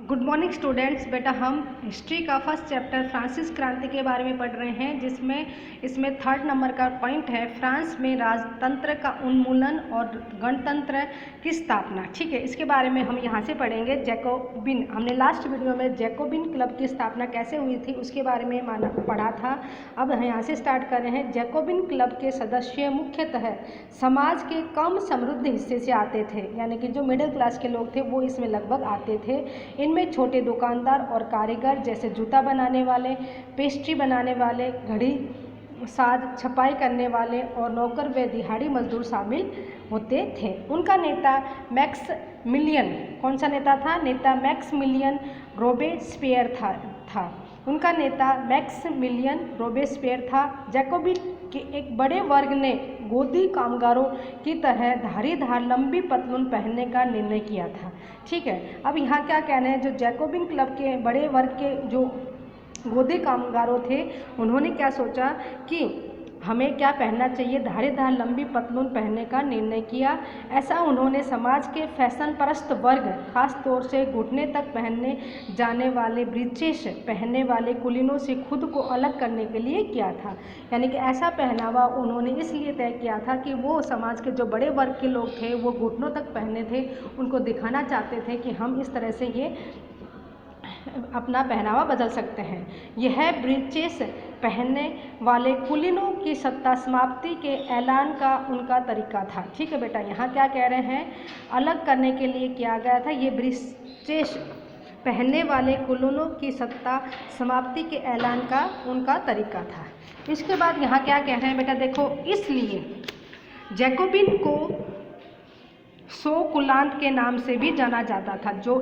Good morning students. बेटा हम history का फर्स्ट चैप्टर फ्रांसीसी क्रांति के बारे में पढ़ रहे हैं, जिसमें इसमें 3rd नंबर का पॉइंट है फ्रांस में राजतंत्र का उन्मूलन और गणतंत्र की स्थापना। ठीक है, इसके बारे में हम यहाँ से पढ़ेंगे। जैकोबिन, हमने लास्ट वीडियो में जैकोबिन क्लब की स्थापना कैसे हुई थी उसके बारे में पढ़ा था। अब हम यहाँ से स्टार्ट कर रहे हैं। जैकोबिन क्लब के सदस्य मुख्यतः समाज के कम समृद्ध हिस्से से आते थे, यानी कि जो मिडिल क्लास के लोग थे वो इसमें लगभग आते थे। इनमें छोटे दुकानदार और कारीगर जैसे जूता बनाने वाले, पेस्ट्री बनाने वाले, घड़ी साज, छपाई करने वाले और नौकर व दिहाड़ी मजदूर शामिल होते थे। उनका नेता मैक्समिलियन, कौन सा नेता था? नेता मैक्समिलियन रोबेस्पियर था। उनका नेता मैक्समिलियन रोबेस्पियर था। जैकोबिन के एक बड़े वर्ग ने गोदी कामगारों की तरह धारीदार लंबी पतलून पहनने का निर्णय किया था। ठीक है, अब यहाँ क्या कहना है, जो जैकोबिन क्लब के बड़े वर्ग के जो गोदी कामगारों थे उन्होंने क्या सोचा कि हमें क्या पहनना चाहिए, धारीदार लंबी पतलून पहनने का निर्णय किया। ऐसा उन्होंने समाज के फैशन परस्त वर्ग, खास तौर से घुटने तक पहनने जाने वाले ब्रीचेस पहनने वाले कुलीनों से खुद को अलग करने के लिए किया था। यानी कि ऐसा पहनावा उन्होंने इसलिए तय किया था कि वो समाज के जो बड़े वर्ग के लोग थे वो घुटनों तक पहने थे, उनको दिखाना चाहते थे कि हम इस तरह से ये अपना पहनावा बदल सकते हैं। यह ब्रीचेस पहनने वाले कुलीनों की सत्ता समाप्ति के ऐलान का उनका तरीका था। ठीक है बेटा, यहाँ क्या कह रहे हैं, अलग करने के लिए किया गया था। ये ब्रीचेस पहनने वाले कुलीनों की सत्ता समाप्ति के ऐलान का उनका तरीका था। इसके बाद यहाँ क्या कह रहे हैं बेटा, देखो, इसलिए जैकोबिन को सो कुलांत के नाम से भी जाना जाता था। जो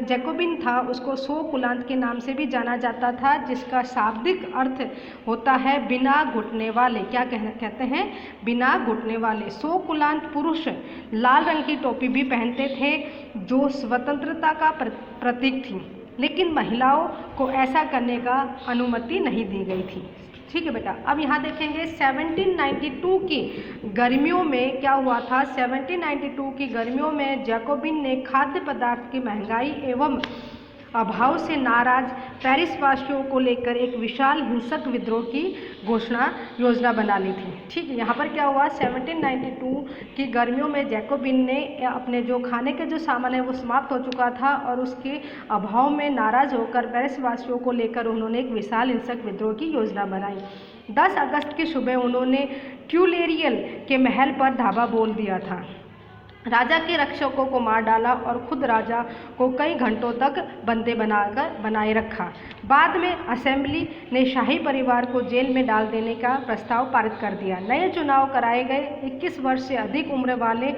जैकोबिन था उसको सो कुलांत के नाम से भी जाना जाता था, जिसका शाब्दिक अर्थ होता है बिना घुटने वाले। क्या कहते हैं? बिना घुटने वाले। सो कुलांत पुरुष लाल रंग की टोपी भी पहनते थे जो स्वतंत्रता का प्रतीक थी, लेकिन महिलाओं को ऐसा करने का अनुमति नहीं दी गई थी। ठीक है बेटा, अब यहाँ देखेंगे 1792 की गर्मियों में क्या हुआ था। 1792 की गर्मियों में जैकोबिन ने खाद्य पदार्थ की महंगाई एवं अभाव से नाराज पेरिस वासियों को लेकर एक विशाल हिंसक विद्रोह की योजना बना ली थी। ठीक है, यहाँ पर क्या हुआ, 1792 की गर्मियों में जैकोबिन ने अपने जो खाने के जो सामान है वो समाप्त हो चुका था और उसके अभाव में नाराज होकर पेरिस वासियों को लेकर उन्होंने एक विशाल हिंसक विद्रोह की योजना बनाई। 10 अगस्त की सुबह उन्होंने ट्यूलेरियल के महल पर धावा बोल दिया था, राजा के रक्षकों को मार डाला और खुद राजा को कई घंटों तक बंदे बनाए रखा। बाद में असेंबली ने शाही परिवार को जेल में डाल देने का प्रस्ताव पारित कर दिया। नए चुनाव कराए गए। 21 वर्ष से अधिक उम्र वाले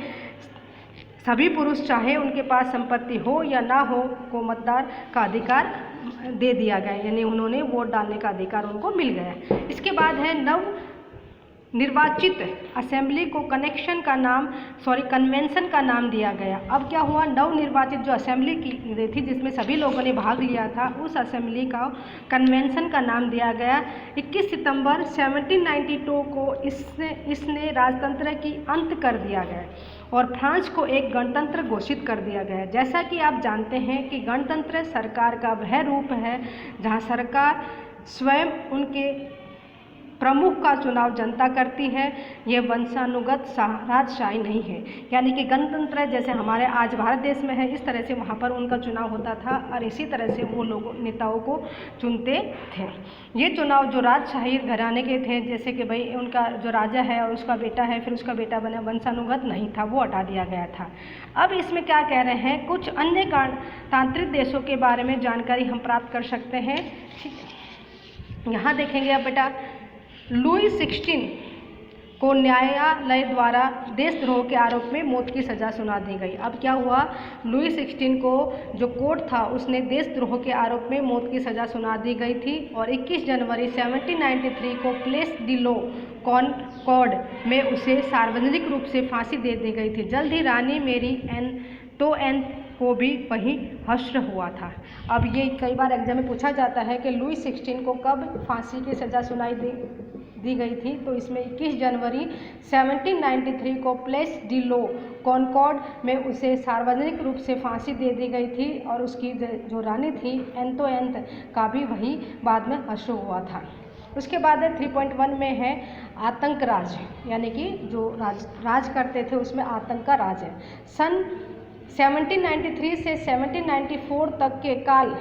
सभी पुरुष, चाहे उनके पास संपत्ति हो या ना हो, को मतदान का अधिकार दे दिया गया, यानी उन्होंने वोट डालने का अधिकार उनको मिल गया। इसके बाद है नव निर्वाचित असेंबली को कन्वेंशन का नाम दिया गया। अब क्या हुआ, नव निर्वाचित जो असेंबली की थी जिसमें सभी लोगों ने भाग लिया था, उस असेंबली का कन्वेंशन का नाम दिया गया। 21 सितंबर 1792 को इसने राजतंत्र की अंत कर दिया गया और फ्रांस को एक गणतंत्र घोषित कर दिया गया। जैसा कि आप जानते हैं कि गणतंत्र सरकार का वह रूप है जहाँ सरकार स्वयं उनके प्रमुख का चुनाव जनता करती है। यह वंशानुगत राजशाही नहीं है, यानी कि गणतंत्र जैसे हमारे आज भारत देश में है इस तरह से वहाँ पर उनका चुनाव होता था और इसी तरह से वो लोग नेताओं को चुनते थे। ये चुनाव जो राजशाही घराने के थे, जैसे कि भाई उनका जो राजा है और उसका बेटा है, फिर उसका बेटा बना, वंशानुगत नहीं था, वो हटा दिया गया था। अब इसमें क्या कह रहे हैं, कुछ अन्य गणतांत्रिक देशों के बारे में जानकारी हम प्राप्त कर सकते हैं। यहाँ देखेंगे अब बेटा, लुई 16 को न्यायालय द्वारा देशद्रोह के आरोप में मौत की सज़ा सुना दी गई। अब क्या हुआ, लुई 16 को जो कोर्ट था उसने देशद्रोह के आरोप में मौत की सज़ा सुना दी गई थी और 21 जनवरी 1793 को प्लेस डी लो कॉनकॉर्ड में उसे सार्वजनिक रूप से फांसी दे दी गई थी। जल्द ही रानी मेरी एंटोइनेट को भी वही हश्र हुआ था। अब ये कई बार एग्जाम में पूछा जाता है कि लुई 16 को कब फांसी की सज़ा सुनाई दी गई थी। तो इसमें 21 जनवरी 1793 को प्लेस डी लो कॉनकॉर्ड में उसे सार्वजनिक रूप से फांसी दे दी गई थी और उसकी जो रानी थी एंतोएंत का भी वही बाद में हश्र हुआ था। उसके बाद 3.1 में है आतंक राज, यानी कि जो राज करते थे उसमें आतंक का राज है। सन 1793 से 1794 तक के काल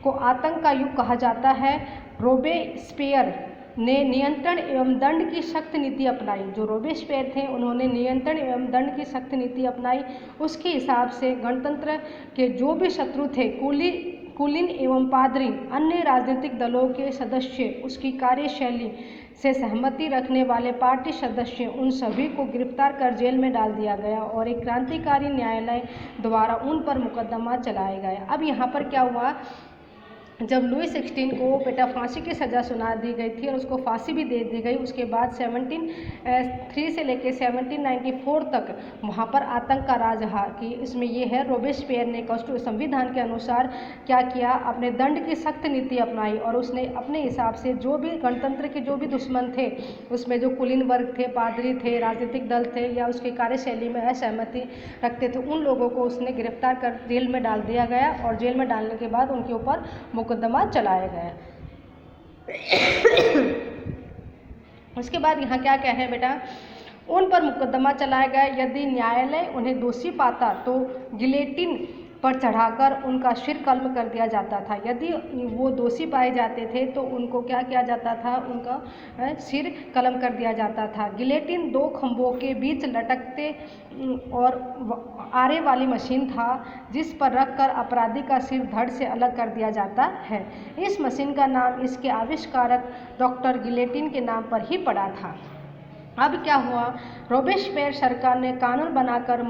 को आतंक का युग कहा जाता है। रोबेस्पियर ने नियंत्रण एवं दंड की सख्त नीति अपनाई। जो रोबेस्पियर थे उन्होंने नियंत्रण एवं दंड की सख्त नीति अपनाई। उसके हिसाब से गणतंत्र के जो भी शत्रु थे, कुलीन एवं पादरी, अन्य राजनीतिक दलों के सदस्य, उसकी कार्यशैली से सहमति रखने वाले पार्टी सदस्य, उन सभी को गिरफ्तार कर जेल में डाल दिया गया और एक क्रांतिकारी न्यायालय द्वारा उन पर मुकदमा चलाया गया। अब यहाँ पर क्या हुआ, जब लुई 16 को बेटा फांसी की सज़ा सुना दी गई थी और उसको फांसी भी दे दी गई, उसके बाद 1703 से लेकर 1794 तक वहाँ पर आतंक का राज रहा। कि इसमें ये है, रोबेस्पियर ने संविधान के अनुसार क्या किया, अपने दंड की सख्त नीति अपनाई और उसने अपने हिसाब से जो भी गणतंत्र के जो भी दुश्मन थे, उसमें जो कुलीन वर्ग थे, पादरी थे, राजनीतिक दल थे या उसकी कार्यशैली में असहमति रखते थे, उन लोगों को उसने गिरफ्तार कर जेल में डाल दिया गया और जेल में डालने के बाद उनके ऊपर मुकदमा चलाया गया। उसके बाद यहाँ क्या क्या है बेटा, उन पर मुकदमा चलाया गया। यदि न्यायालय उन्हें दोषी पाता तो गिलेटिन पर चढ़ाकर उनका सिर कलम कर दिया जाता था। यदि वो दोषी पाए जाते थे तो उनको क्या किया जाता था, उनका सिर कलम कर दिया जाता था। गिलेटिन 2 खंभों के बीच लटकते और आरे वाली मशीन था जिस पर रखकर अपराधी का सिर धड़ से अलग कर दिया जाता है। इस मशीन का नाम इसके आविष्कारक डॉक्टर गिलेटिन के नाम पर ही पड़ा था। अब क्या हुआ, रोबेस्पियर सरकार ने कानून बनाकर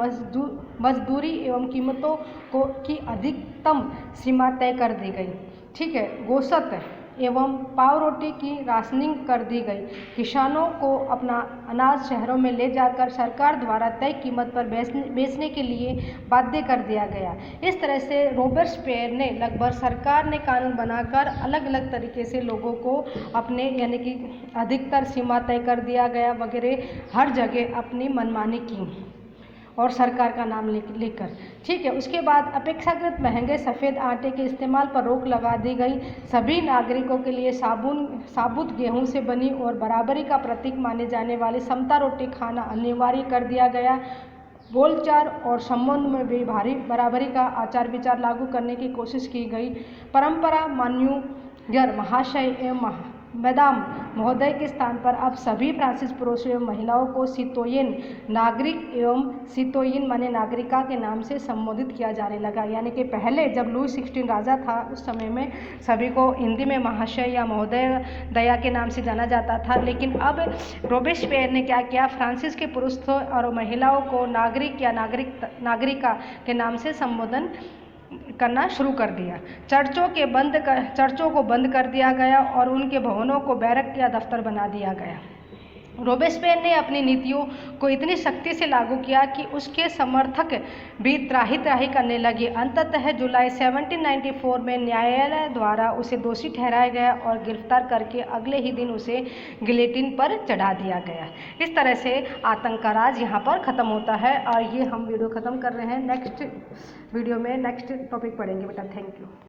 मजदूरी एवं कीमतों की अधिकतम सीमा तय कर दी गई। ठीक है, गोश्त एवं पाव रोटी की राशनिंग कर दी गई। किसानों को अपना अनाज शहरों में ले जाकर सरकार द्वारा तय कीमत पर बेचने के लिए बाध्य कर दिया गया। इस तरह से रोबेस्पियर ने लगभग सरकार ने कानून बनाकर अलग अलग तरीके से लोगों को अपने यानी कि अधिकतर सीमा तय कर दिया गया वगैरह, हर जगह अपनी मनमानी की और सरकार का नाम लेकर। ठीक है, उसके बाद अपेक्षाकृत महंगे सफ़ेद आटे के इस्तेमाल पर रोक लगा दी गई। सभी नागरिकों के लिए साबुत गेहूं से बनी और बराबरी का प्रतीक माने जाने वाली समता रोटी खाना अनिवार्य कर दिया गया। बोलचाल और संबंध में भी भारी बराबरी का आचार विचार लागू करने की कोशिश की गई। परंपरा मान्यूगर महाशय एवं मैदाम महोदय के स्थान पर अब सभी फ्रांसीसी पुरुषों एवं महिलाओं को सितोयेन नागरिक एवं सितोयिन माने नागरिका के नाम से संबोधित किया जाने लगा। यानी कि पहले जब लुई 16 राजा था उस समय में सभी को हिंदी में महाशय या महोदय दया के नाम से जाना जाता था, लेकिन अब रोबेस्पियर ने क्या किया, फ्रांसीस के पुरुष और महिलाओं को नागरिक या नागरिका के नाम से संबोधन करना शुरू कर दिया। चर्चों को बंद कर दिया गया और उनके भवनों को बैरक या दफ्तर बना दिया गया। रोबेस्पियर ने अपनी नीतियों को इतनी सख्ती से लागू किया कि उसके समर्थक भी त्राही करने लगे। अंततः जुलाई 1794 में न्यायालय द्वारा उसे दोषी ठहराया गया और गिरफ्तार करके अगले ही दिन उसे गिलेटिन पर चढ़ा दिया गया। इस तरह से आतंक का राज यहाँ पर ख़त्म होता है और ये हम वीडियो ख़त्म कर रहे हैं। नेक्स्ट वीडियो में नेक्स्ट टॉपिक पढ़ेंगे बेटा। Thank you.